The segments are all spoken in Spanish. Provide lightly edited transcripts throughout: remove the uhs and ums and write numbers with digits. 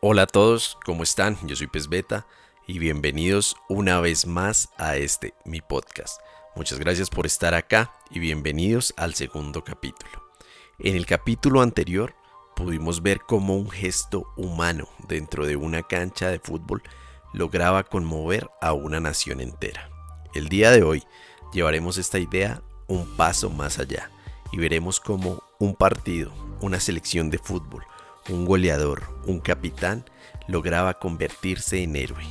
Hola a todos, ¿cómo están? Yo soy Pez Beta y bienvenidos una vez más a mi podcast. Muchas gracias por estar acá y bienvenidos al segundo capítulo. En el capítulo anterior pudimos ver cómo un gesto humano dentro de una cancha de fútbol lograba conmover a una nación entera. El día de hoy llevaremos esta idea un paso más allá y veremos cómo un partido, una selección de fútbol, un goleador, un capitán, lograba convertirse en héroe,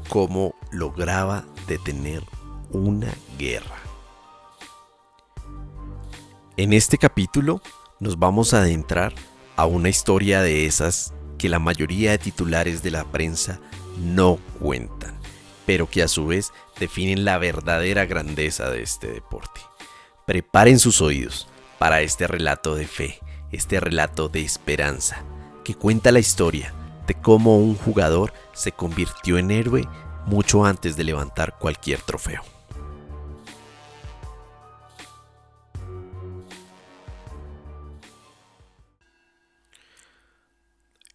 cómo lograba detener una guerra. En este capítulo nos vamos a adentrar a una historia de esas que la mayoría de titulares de la prensa no cuentan, pero que a su vez definen la verdadera grandeza de este deporte. Preparen sus oídos para este relato de fe, este relato de esperanza, que cuenta la historia de cómo un jugador se convirtió en héroe mucho antes de levantar cualquier trofeo.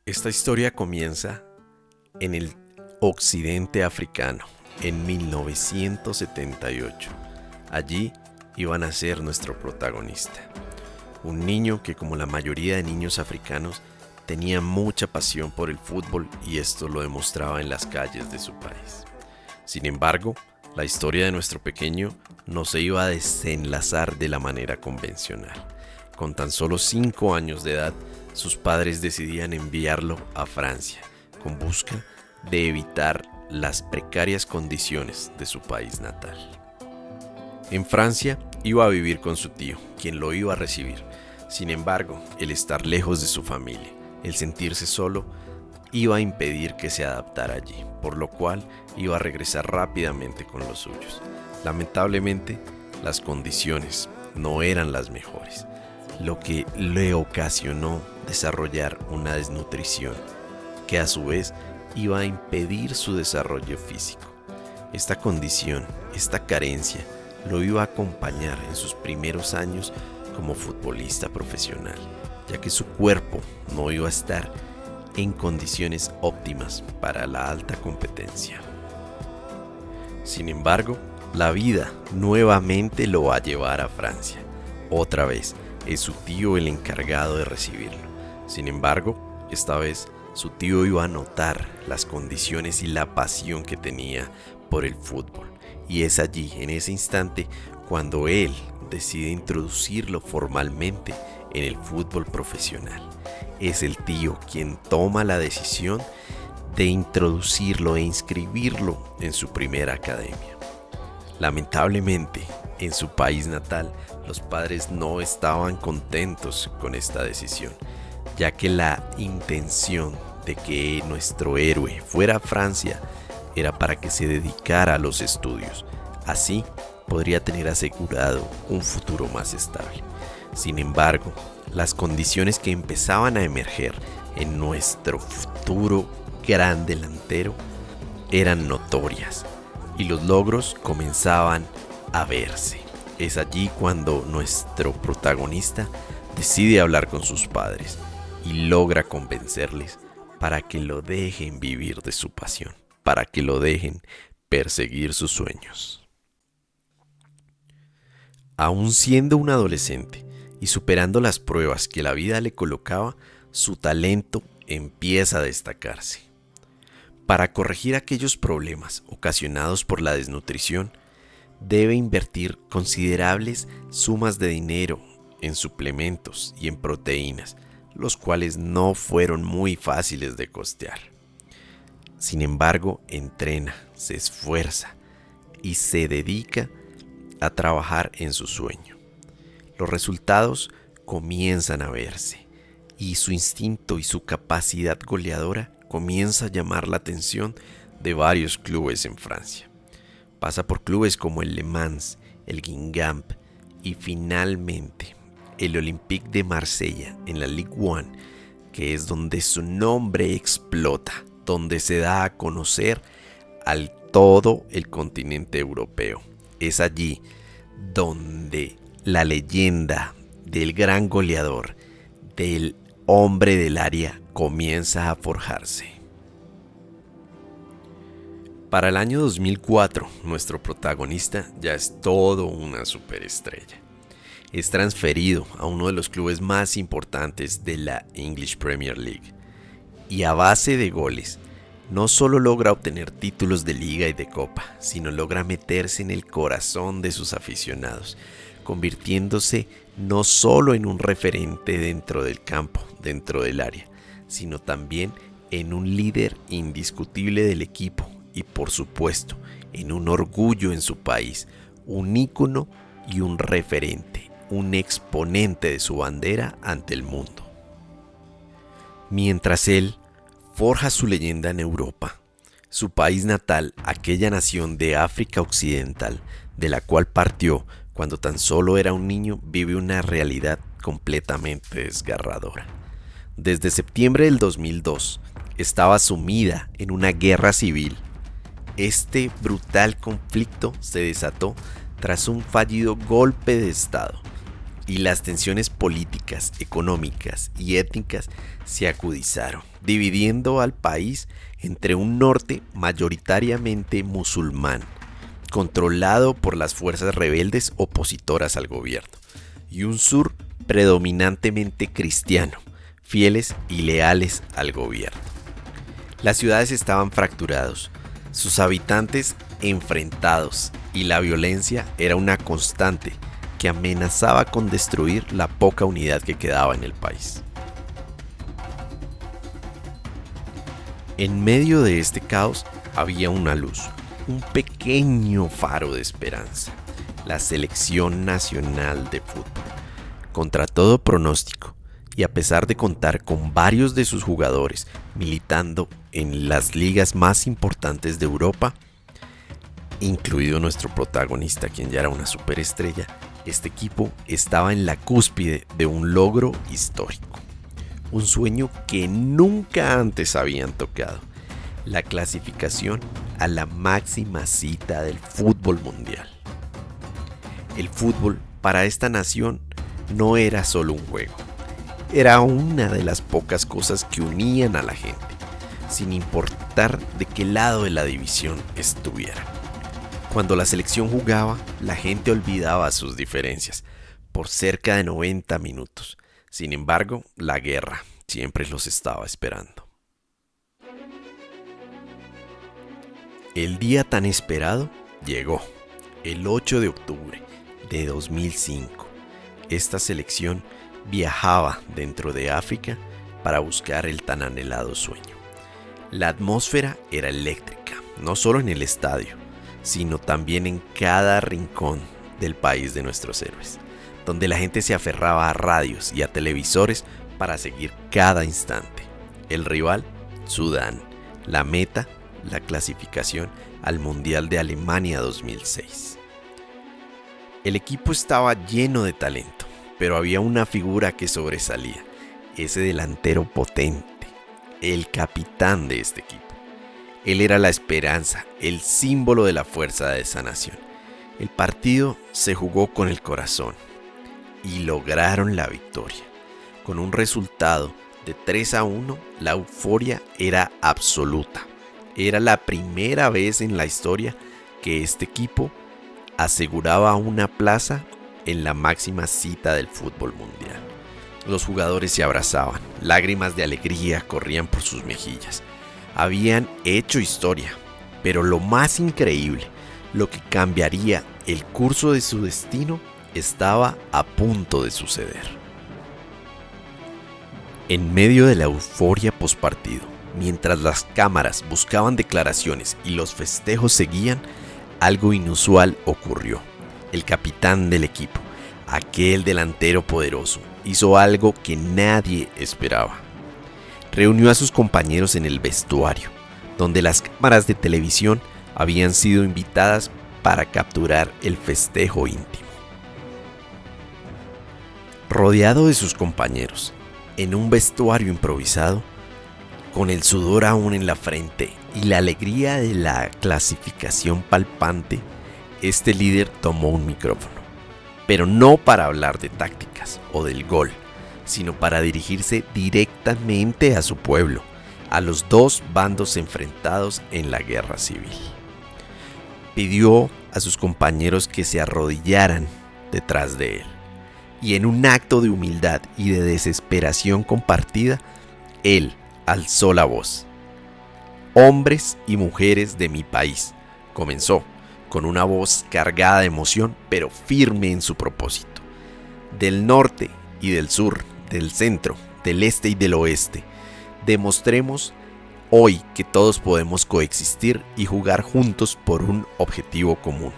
Esta historia comienza en el occidente africano, en 1978. Allí iba a nacer nuestro protagonista. Un niño que, como la mayoría de niños africanos, tenía mucha pasión por el fútbol y esto lo demostraba en las calles de su país. Sin embargo, la historia de nuestro pequeño no se iba a desenlazar de la manera convencional. Con tan solo 5 años de edad, sus padres decidían enviarlo a Francia, con busca de evitar las precarias condiciones de su país natal. En Francia iba a vivir con su tío, quien lo iba a recibir. Sin embargo, el estar lejos de su familia, el sentirse solo, iba a impedir que se adaptara allí, por lo cual iba a regresar rápidamente con los suyos. Lamentablemente, las condiciones no eran las mejores, lo que le ocasionó desarrollar una desnutrición, que a su vez iba a impedir su desarrollo físico. Esta condición, esta carencia, lo iba a acompañar en sus primeros años como futbolista profesional, ya que su cuerpo no iba a estar en condiciones óptimas para la alta competencia. Sin embargo, la vida nuevamente lo va a llevar a Francia. Otra vez, es su tío el encargado de recibirlo. Sin embargo, esta vez su tío iba a notar las condiciones y la pasión que tenía por el fútbol. Y es allí, en ese instante, cuando él decide introducirlo formalmente en el fútbol profesional. Es el tío quien toma la decisión de introducirlo e inscribirlo en su primera academia. Lamentablemente, en su país natal, los padres no estaban contentos con esta decisión, ya que la intención de que nuestro héroe fuera a Francia era para que se dedicara a los estudios. Así podría tener asegurado un futuro más estable. Sin embargo, las condiciones que empezaban a emerger en nuestro futuro gran delantero eran notorias y los logros comenzaban a verse. Es allí cuando nuestro protagonista decide hablar con sus padres y logra convencerles para que lo dejen vivir de su pasión, para que lo dejen perseguir sus sueños. Aún siendo un adolescente y superando las pruebas que la vida le colocaba, su talento empieza a destacarse. Para corregir aquellos problemas ocasionados por la desnutrición, debe invertir considerables sumas de dinero en suplementos y en proteínas, los cuales no fueron muy fáciles de costear. Sin embargo, entrena, se esfuerza y se dedica a trabajar en su sueño. Los resultados comienzan a verse y su instinto y su capacidad goleadora comienza a llamar la atención de varios clubes en Francia. Pasa por clubes como el Le Mans, el Guingamp y finalmente el Olympique de Marsella en la Ligue 1, que es donde su nombre explota, donde se da a conocer al todo el continente europeo. Es allí donde la leyenda del gran goleador, del hombre del área, comienza a forjarse. Para el año 2004, nuestro protagonista ya es todo una superestrella. Es transferido a uno de los clubes más importantes de la English Premier League y a base de goles, no solo logra obtener títulos de liga y de copa, sino logra meterse en el corazón de sus aficionados, convirtiéndose no solo en un referente dentro del campo, dentro del área, sino también en un líder indiscutible del equipo y, por supuesto, en un orgullo en su país, un ícono y un referente, un exponente de su bandera ante el mundo. Mientras él forja su leyenda en Europa, su país natal, aquella nación de África Occidental, de la cual partió cuando tan solo era un niño, vive una realidad completamente desgarradora. Desde septiembre del 2002, estaba sumida en una guerra civil. Este brutal conflicto se desató tras un fallido golpe de Estado y las tensiones políticas, económicas y étnicas se agudizaron, dividiendo al país entre un norte mayoritariamente musulmán, controlado por las fuerzas rebeldes opositoras al gobierno, y un sur predominantemente cristiano, fieles y leales al gobierno. Las ciudades estaban fracturadas, sus habitantes enfrentados, y la violencia era una constante que amenazaba con destruir la poca unidad que quedaba en el país. En medio de este caos había una luz, un pequeño faro de esperanza: la selección nacional de fútbol. Contra todo pronóstico, y a pesar de contar con varios de sus jugadores militando en las ligas más importantes de Europa, incluido nuestro protagonista, quien ya era una superestrella, este equipo estaba en la cúspide de un logro histórico, un sueño que nunca antes habían tocado: la clasificación a la máxima cita del fútbol mundial. El fútbol para esta nación no era solo un juego, era una de las pocas cosas que unían a la gente, sin importar de qué lado de la división estuviera. Cuando la selección jugaba, la gente olvidaba sus diferencias por cerca de 90 minutos. Sin embargo, la guerra siempre los estaba esperando. El día tan esperado llegó, el 8 de octubre de 2005. Esta selección viajaba dentro de África para buscar el tan anhelado sueño. La atmósfera era eléctrica, no solo en el estadio, sino también en cada rincón del país de nuestros héroes, donde la gente se aferraba a radios y a televisores para seguir cada instante. El rival, Sudán. La meta, la clasificación al Mundial de Alemania 2006. El equipo estaba lleno de talento, pero había una figura que sobresalía: ese delantero potente, el capitán de este equipo. Él era la esperanza, el símbolo de la fuerza de esa nación. El partido se jugó con el corazón y lograron la victoria. Con un resultado de 3-1, la euforia era absoluta. Era la primera vez en la historia que este equipo aseguraba una plaza en la máxima cita del fútbol mundial. Los jugadores se abrazaban, lágrimas de alegría corrían por sus mejillas. Habían hecho historia, pero lo más increíble, lo que cambiaría el curso de su destino, estaba a punto de suceder. En medio de la euforia postpartido, mientras las cámaras buscaban declaraciones y los festejos seguían, algo inusual ocurrió. El capitán del equipo, aquel delantero poderoso, hizo algo que nadie esperaba. Reunió a sus compañeros en el vestuario, donde las cámaras de televisión habían sido invitadas para capturar el festejo íntimo. Rodeado de sus compañeros, en un vestuario improvisado, con el sudor aún en la frente y la alegría de la clasificación palpante, este líder tomó un micrófono, pero no para hablar de tácticas o del gol, sino para dirigirse directamente a su pueblo, a los dos bandos enfrentados en la guerra civil. pidió a sus compañeros que se arrodillaran detrás de él. Y en un acto de humildad y de desesperación compartida, él alzó la voz. Hombres y mujeres de mi país, comenzó con una voz cargada de emoción, pero firme en su propósito. Del norte y del sur, del centro, del este y del oeste, demostremos hoy que todos podemos coexistir y jugar juntos por un objetivo común: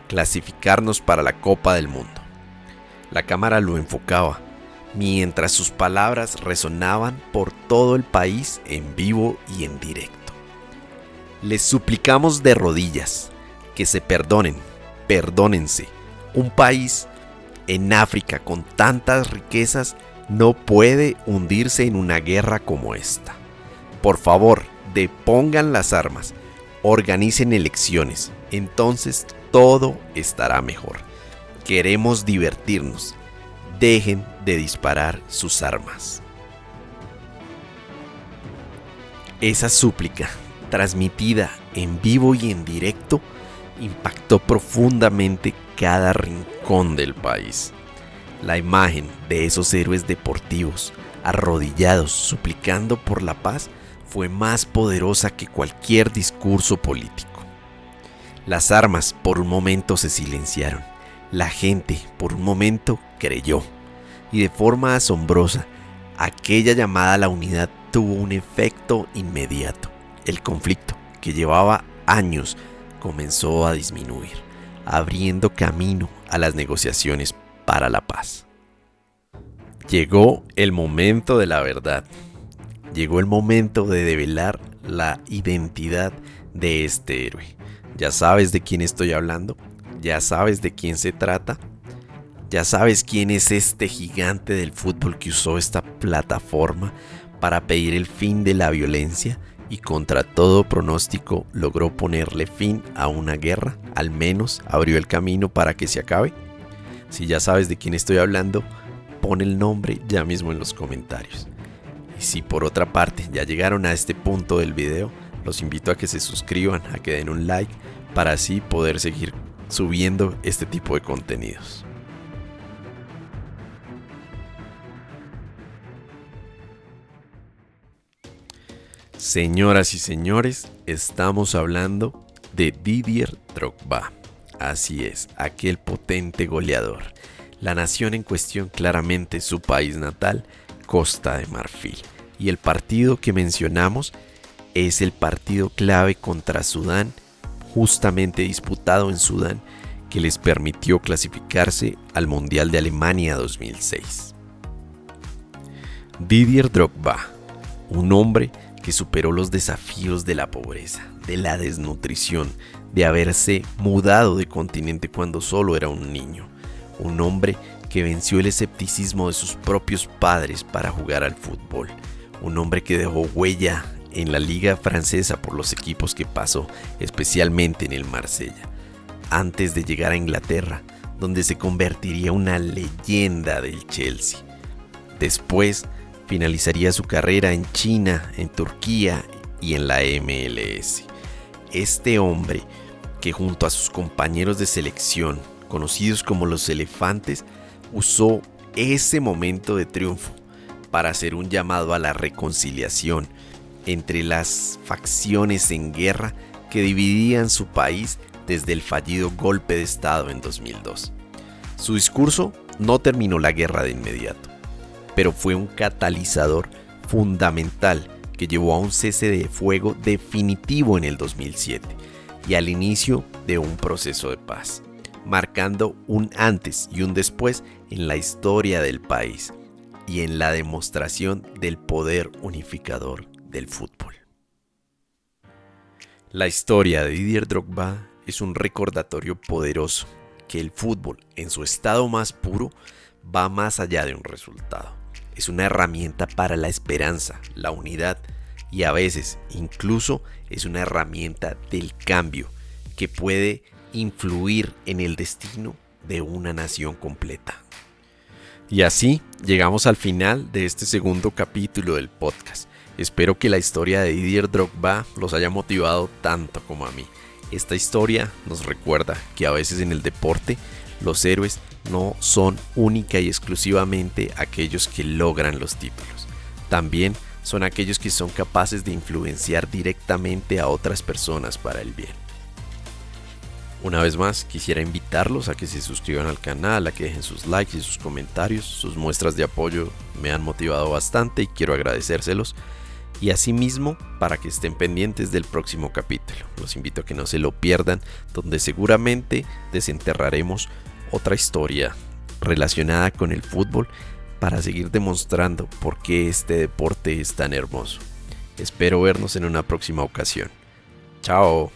clasificarnos para la Copa del Mundo. La cámara lo enfocaba, mientras sus palabras resonaban por todo el país en vivo y en directo. Les suplicamos de rodillas que se perdonen, perdónense. Un país en África con tantas riquezas no puede hundirse en una guerra como esta. Por favor, depongan las armas, organicen elecciones, entonces todo estará mejor. Queremos divertirnos, dejen de disparar sus armas. Esa súplica, transmitida en vivo y en directo, impactó profundamente cada rincón del país. La imagen de esos héroes deportivos, arrodillados, suplicando por la paz, fue más poderosa que cualquier discurso político. Las armas por un momento se silenciaron. La gente por un momento creyó. Y de forma asombrosa, aquella llamada a la unidad tuvo un efecto inmediato. El conflicto, que llevaba años, comenzó a disminuir, abriendo camino a las negociaciones para la paz. Llegó el momento de la verdad. Llegó el momento de develar la identidad de este héroe. ¿Ya sabes de quién estoy hablando? ¿Ya sabes de quién se trata? ¿Ya sabes quién es este gigante del fútbol que usó esta plataforma para pedir el fin de la violencia y contra todo pronóstico logró ponerle fin a una guerra? Al menos abrió el camino para que se acabe. Si ya sabes de quién estoy hablando, pon el nombre ya mismo en los comentarios. Y si por otra parte ya llegaron a este punto del video, los invito a que se suscriban, a que den un like, para así poder seguir subiendo este tipo de contenidos. Señoras y señores, estamos hablando de Didier Drogba. Así es, aquel potente goleador. La nación en cuestión, claramente su país natal, Costa de Marfil. Y el partido que mencionamos es el partido clave contra Sudán, justamente disputado en Sudán, que les permitió clasificarse al Mundial de Alemania 2006. Didier Drogba, un hombre que superó los desafíos de la pobreza, de la desnutrición, de haberse mudado de continente cuando solo era un niño. Un hombre que venció el escepticismo de sus propios padres para jugar al fútbol. Un hombre que dejó huella en la liga francesa por los equipos que pasó, especialmente en el Marsella, antes de llegar a Inglaterra, donde se convertiría una leyenda del Chelsea. Después finalizaría su carrera en China, en Turquía y en la MLS. Este hombre, que junto a sus compañeros de selección, conocidos como los Elefantes, usó ese momento de triunfo para hacer un llamado a la reconciliación entre las facciones en guerra que dividían su país desde el fallido golpe de Estado en 2002. Su discurso no terminó la guerra de inmediato, pero fue un catalizador fundamental que llevó a un cese de fuego definitivo en el 2007 y al inicio de un proceso de paz, marcando un antes y un después en la historia del país y en la demostración del poder unificador del fútbol. La historia de Didier Drogba es un recordatorio poderoso que el fútbol, en su estado más puro, va más allá de un resultado. Es una herramienta para la esperanza, la unidad y a veces incluso es una herramienta del cambio que puede influir en el destino de una nación completa. Y así llegamos al final de este segundo capítulo del podcast. Espero que la historia de Didier Drogba los haya motivado tanto como a mí. Esta historia nos recuerda que a veces en el deporte los héroes no son única y exclusivamente aquellos que logran los títulos. También son aquellos que son capaces de influenciar directamente a otras personas para el bien. Una vez más, quisiera invitarlos a que se suscriban al canal, a que dejen sus likes y sus comentarios. Sus muestras de apoyo me han motivado bastante y quiero agradecérselos. Y asimismo, para que estén pendientes del próximo capítulo. Los invito a que no se lo pierdan, donde seguramente desenterraremos otra historia relacionada con el fútbol para seguir demostrando por qué este deporte es tan hermoso. Espero vernos en una próxima ocasión. Chao.